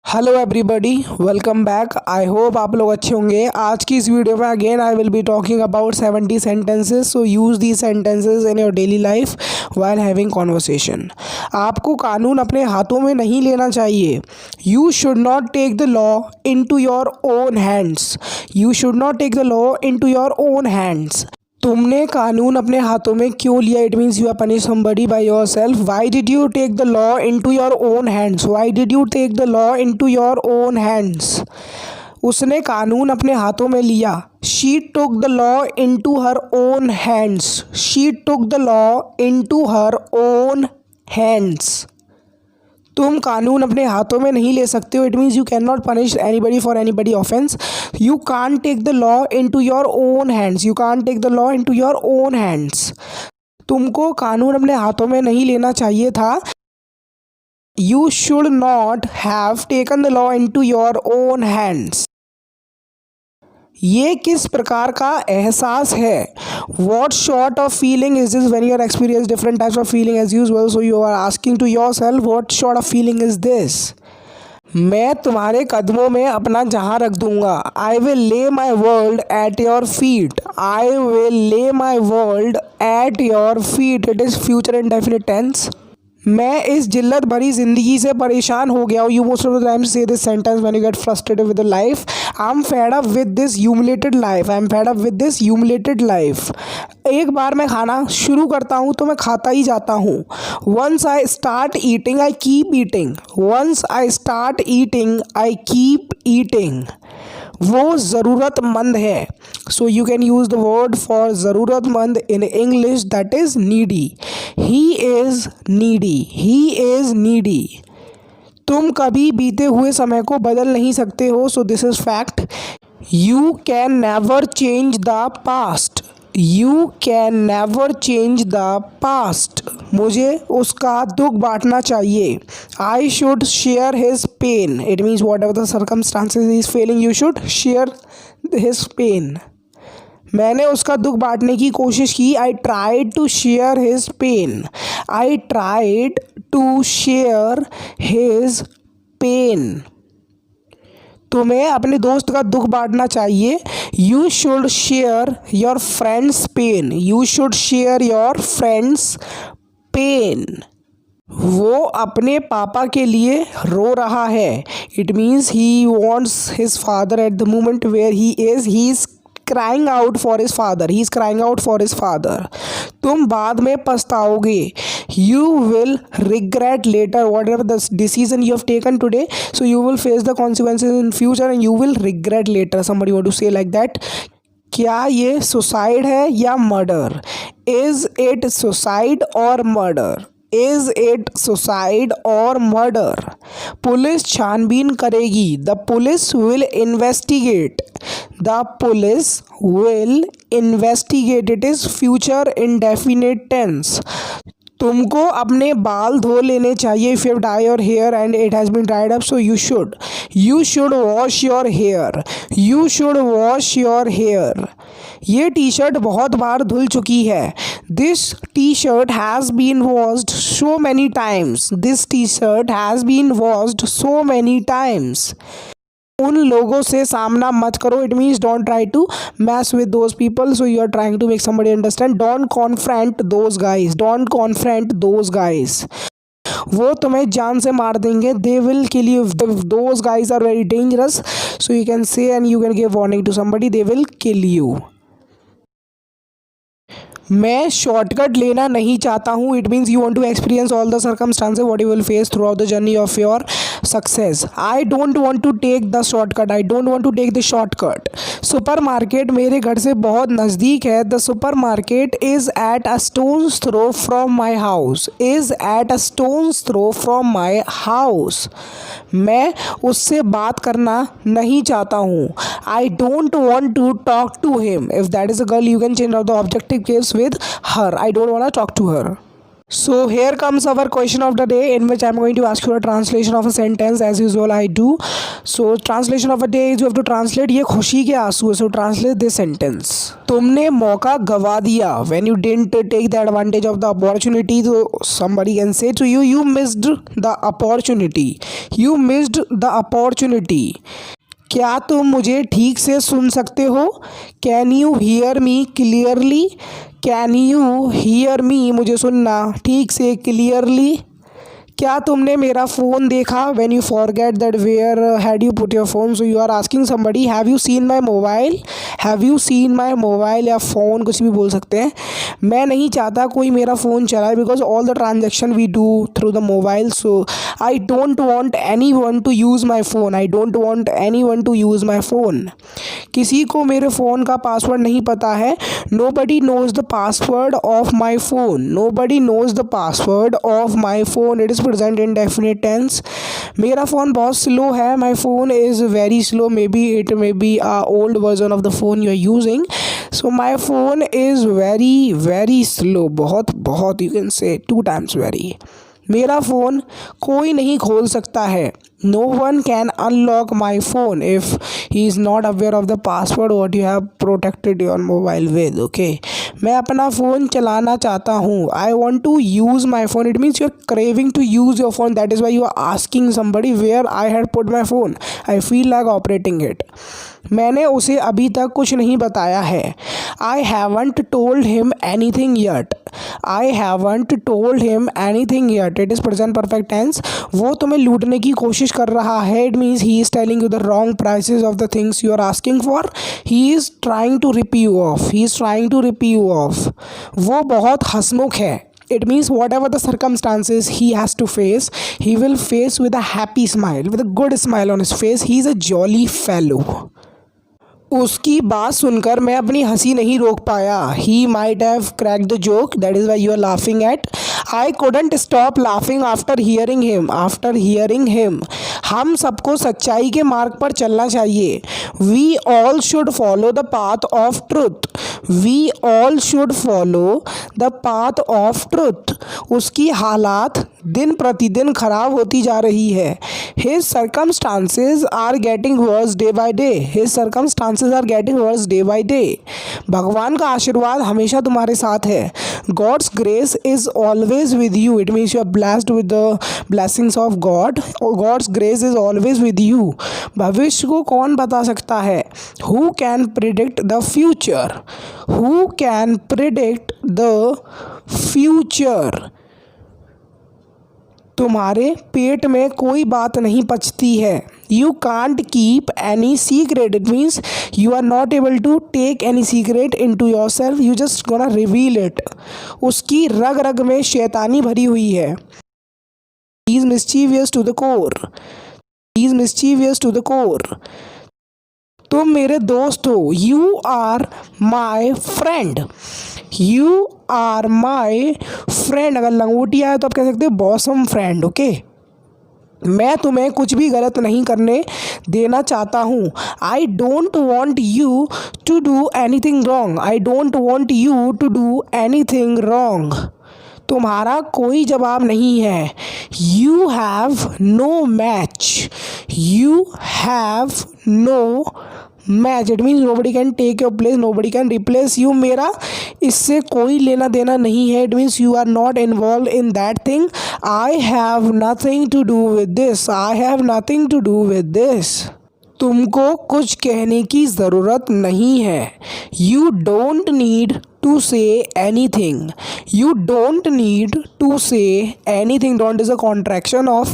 Hello everybody, welcome back. I hope आप लोग अच्छे होंगे। आज की इस वीडियो में again I will be talking about 70 sentences. So use the sentences in your daily life while having conversation. आपको कानून अपने हाथों में नहीं लेना चाहिए। You should not take the law in to your own hands. You should not take the law in to your own hands. तुमने कानून अपने हाथों में क्यों लिया? It means you are punish somebody by yourself. Why did you take the law into your own hands? Why did you take the law into your own hands? उसने कानून अपने हाथों में लिया। She took the law into her own hands. She took the law into her own hands. तुम कानून अपने हाथों में नहीं ले सकते हो। It means you can not punish anybody for anybody offence. You can't take the law into your own hands. You can't take the law into your own hands. तुमको कानून अपने हाथों में नहीं लेना चाहिए था। You should not have taken the law into your own hands. ये किस प्रकार का एहसास है? What sort of feeling is this when you are experiencing different types of feeling as usual? So you are asking to yourself, what sort of feeling is this? मैं तुम्हारे कदमों में अपना जहां रख दूंगा। I will lay my world at your feet. I will lay my world at your feet. It is future indefinite tense. मैं इस जिल्लत भरी ज़िंदगी से परेशान हो गया हूँ। You most of the times say this sentence when you get frustrated with life. I am fed up with this humiliated life. I am fed up with this humiliated life. एक बार मैं खाना शुरू करता हूँ तो मैं खाता ही जाता हूँ। Once I start eating I keep eating. Once I start eating I keep eating. वो ज़रूरतमंद है। So you can use the word for ज़रूरतमंद in English, that is needy. He is needy. He is needy. तुम कभी बीते हुए समय को बदल नहीं सकते हो। So this is fact. You can never change the past. You can never change the past. मुझे उसका दुख बांटना चाहिए। I should share his pain. It means whatever the circumstances is failing, you should share his pain. मैंने उसका दुख बांटने की कोशिश की। I tried to share his pain. I tried to share his pain. तुम्हें अपने दोस्त का दुख बांटना चाहिए। You should share your friends pain. You should share your friends pain. वो अपने पापा के लिए रो रहा है। It means he wants his father at the moment where he is crying out for his father. He is crying out for his father. तुम बाद में पछताओगे। You will regret later whatever the decision you have taken today. So you will face the consequences in future and you will regret later. Somebody want to say like that. क्या ये suicide है या murder? Is it suicide or murder? Is it suicide or murder? Police छानबीन करेगी। The police will investigate. The police will investigate. It is future indefinite tense. तुमको अपने बाल धो लेने चाहिए। If you have dyed your hair and it has been dried up, so you should. You should wash your hair. You should wash your hair. ये T shirt बहुत बार धुल चुकी है। This t-shirt has been washed so many times. This t-shirt has been washed so many times. उन लोगों से सामना मत करो। It means don't try to mess with those people. So you are trying to make somebody understand. Don't confront those guys. Don't confront those guys. वो तुम्हें जान से मार देंगे। They will kill you. Those guys are very dangerous. So you can say and you can give warning to somebody, they will kill you. मैं shortcut लेना नहीं चाहता हूँ। It means you want to experience all the circumstances what you will face throughout the journey of your success. I don't want to take the shortcut. I don't want to take the shortcut. Supermarket मेरे घर से बहुत नज़दीक है। The supermarket is at a stone's throw from my house. Is at a stone's throw from my house. मैं उससे बात करना नहीं चाहता हूँ। I don't want to talk to him. If that is a girl, you can change out the objective case with her. I don't want to talk to her. So here comes our question of the day, in which I'm going to ask you a translation of a sentence. As usual I do. So translation of a day is you have to translate ये खुशी के आंसू. So translate this sentence. तुमने मौका गवा दिया. When you didn't take the advantage of the opportunity, so somebody can say to you, you missed the opportunity. You missed the opportunity. क्या तुम मुझे ठीक से सुन सकते हो? Can you hear me clearly? Can you hear me, मुझे सुनना ठीक से क्लियरली. क्या तुमने मेरा फ़ोन देखा? When you forget that where had you put your phone. So you are asking somebody have you seen my mobile. Have you seen my mobile या phone, कुछ भी बोल सकते हैं. मैं नहीं चाहता कोई मेरा फ़ोन चलाए, because all the transaction we do through the mobile. So I don't want anyone to use my phone. I don't want anyone to use my phone. किसी को मेरे फ़ोन का पासवर्ड नहीं पता है. Nobody knows the password of my phone. Nobody knows the password of my phone. It is present indefinite tense. मेरा phone बहुत slow है. My phone is very slow. Maybe it may B a old version of the phone you are using. So my phone is very very slow. बहुत बहुत, you can से 2 times very. मेरा phone कोई नहीं खोल सकता है. No one can unlock my phone if he is not aware of the password what you have protected your mobile with. Okay, मैं अपना फ़ोन चलाना चाहता हूँ. I want to use my phone. It means you are craving to use your phone. That is why you are asking somebody where I had put my phone. I feel like operating it. मैंने उसे अभी तक कुछ नहीं बताया है. I haven't told him anything yet. I haven't told him anything yet. It is present perfect tense. वो तुम्हें लूटने की कोशिश कर रहा है. It means he is telling you the wrong prices of the things you are asking for. He is trying to rip you off. He is trying to rip you off. वो बहुत हंसमुख है. It means whatever the circumstances he has to face, he will face with a happy smile, with a good smile on his face. He is a jolly fellow. उसकी बात सुनकर मैं अपनी हंसी नहीं रोक पाया. He might have cracked the joke, that is why you are laughing at. I couldn't stop laughing after hearing him. After hearing him. हम सबको सच्चाई के मार्ग पर चलना चाहिए. We all should follow the path of truth. We all should follow the path of truth. उसकी हालात दिन प्रतिदिन खराब होती जा रही है. His circumstances are getting worse day by day. His circumstances are getting worse day by day. भगवान का आशीर्वाद हमेशा तुम्हारे साथ है. God's grace is always with you. It means you are blessed with the blessings of God. God's grace is always with you. भविष्य को कौन बता सकता है? Who can predict the future. Who can predict the future. तुम्हारे पेट में कोई बात नहीं पचती है. You can't keep any secret. It means you are not able to take any secret in to yourself. You just gonna reveal it. उसकी रग रग में शैतानी भरी हुई है. He is mischievous to the core. He is mischievous to the core. तुम मेरे दोस्त हो. You are my friend. You are my friend. अगर लंगोटी आए तो आप कह सकते हो बॉसम फ्रेंड. ओके, मैं तुम्हें कुछ भी गलत नहीं करने देना चाहता हूँ. I don't want you to do anything wrong. I don't want you to do anything wrong. तुम्हारा कोई जवाब नहीं है. You have no match. You have no match. It means nobody can take your place. Nobody can replace you. मेरा इससे कोई लेना देना नहीं है. It means you are not involve in that thing. I have nothing to do with this. I have nothing to do with this. तुमको कुछ कहने की ज़रूरत नहीं है. You don't need to say anything. You don't need to say anything. Don't is a contraction of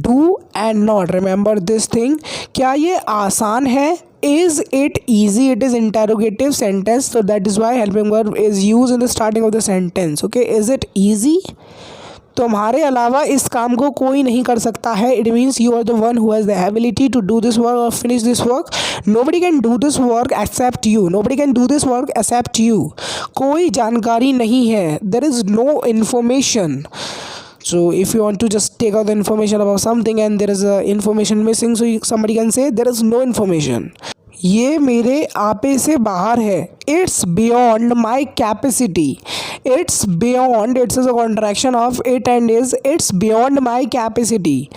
do and not. Remember this thing. क्या ये आसान है? Is it easy? It is interrogative sentence, so that is why helping verb is used in the starting of the sentence. Okay, is it easy? तुम्हारे अलावा इस काम को कोई नहीं कर सकता है. It means you are the one who has the ability to do this work और finish this work. Nobody can do this work except you. Nobody can do this work except you. कोई जानकारी नहीं है. There is no information. So if you want to just take out the information about something and there is a information missing, so somebody can say there is no information. ये मेरे आपे से बाहर है। It's beyond my capacity. It's beyond, it's is a contraction of it and is, it's beyond my capacity.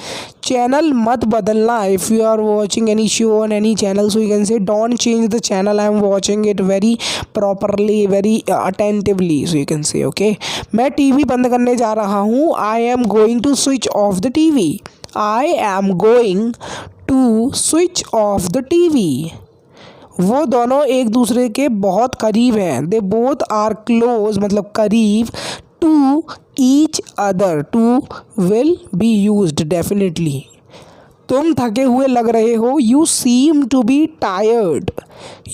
Channel मत बदलना। If you are watching any show on any channel, so you can say don't change the channel, I am watching it very properly, very attentively, so you can say okay. मैं TV बंद करने जा रहा हूँ। I am going to switch off the TV. I am going to switch off the TV. वो दोनों एक दूसरे के बहुत करीब हैं। दे बोथ आर क्लोज, मतलब करीब, to each other. To will be used definitely. तुम थके हुए लग रहे हो। You seem to be tired.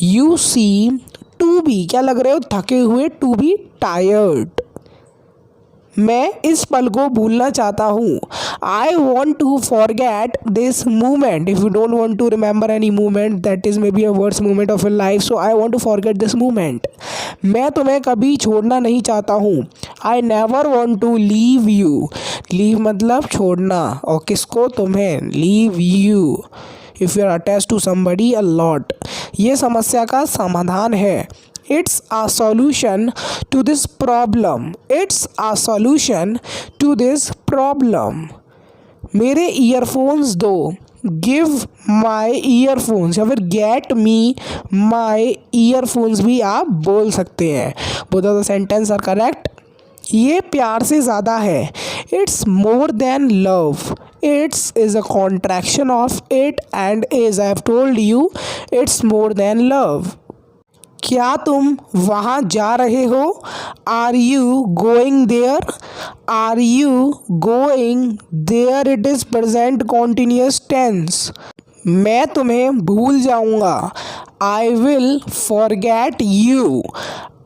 You seem to be, क्या लग रहे हो? थके हुए, टू बी टायर्ड। मैं इस पल को भूलना चाहता हूँ। I want to forget this moment. If you don't want to remember any moment that is may be a worst moment of your life, so I want to forget this moment. मैं तुम्हें कभी छोड़ना नहीं चाहता हूँ। I never want to leave you. Leave मतलब छोड़ना, और किसको? तुम्हें। Leave you if you are attached to somebody a lot. ये समस्या का समाधान है। It's a solution to this problem. It's a solution to this problem. मेरे ईयरफोन्स दो। गिव माई ईयरफोन्स, या फिर गेट मी माई ईयरफोन्स भी आप बोल सकते हैं। Both of the sentence are correct. ये प्यार से ज़्यादा है। It's more than love. It's is a contraction of it and is, I have told you, it's more than love. क्या तुम वहाँ जा रहे हो? Are you going there? Are you going there? It is present continuous tense. मैं तुम्हें भूल जाऊँगा। I will forget you.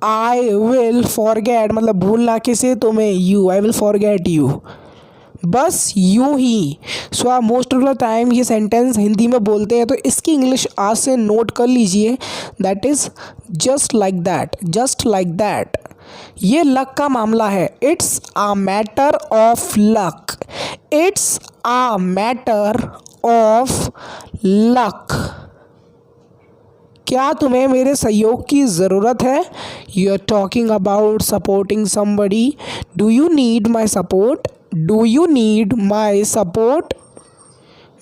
I will forget मतलब भूलना किसे? तुम्हें। You, I will forget you. बस यूं ही। सो आप मोस्ट ऑफ द टाइम ये सेंटेंस हिंदी में बोलते हैं, तो इसकी इंग्लिश आज से नोट कर लीजिए। That is just like that. Just like that. ये लक का मामला है। It's a matter of luck. It's a matter of luck. क्या तुम्हें मेरे सहयोग की ज़रूरत है? You are talking about supporting somebody. Do you need my support? Do you need my support?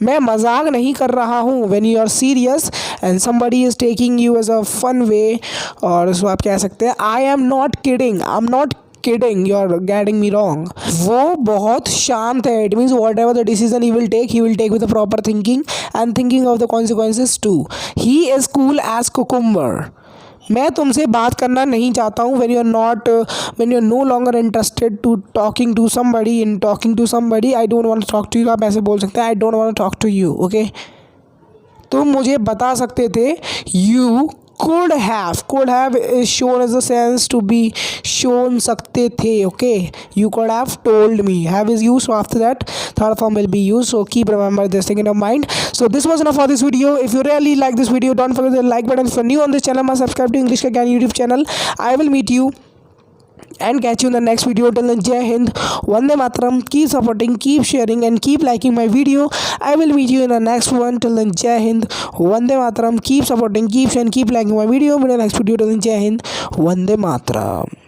मैं मजाक नहीं कर रहा हूँ। When you are serious and somebody is taking you as a fun way, और उसको आप कह सकते हैं I am not kidding. I am not kidding, you are getting me wrong. वो बहुत शांत है। It means whatever the decision he will take with proper thinking and thinking of the consequences too. He is cool as cucumber. मैं तुमसे बात करना नहीं चाहता हूँ। when you are no longer interested to talking to somebody, I don't want to talk to you, आप ऐसे बोल सकते हैं I don't want to talk to you, okay? तुम मुझे बता सकते थे। you could have is shown as a sense to be shown सकते थे, okay? You could have told me. Have is used, so after that third form will be used, so keep remember this thing in your mind. So this was enough for this video. If you really like this video, don't forget the like button. If you're new on this channel, must subscribe to English Ka Gyan YouTube channel. I will meet you and catch you in the next video. Till then, Jai Hind, Vande Mataram. Keep supporting, keep sharing, and keep liking my video. I will meet you in the next one. Till then, Jai Hind, Vande Mataram. Keep supporting, keep sharing, keep liking my video. Meet you in the next video. Till then, Jai Hind, Vande Mataram.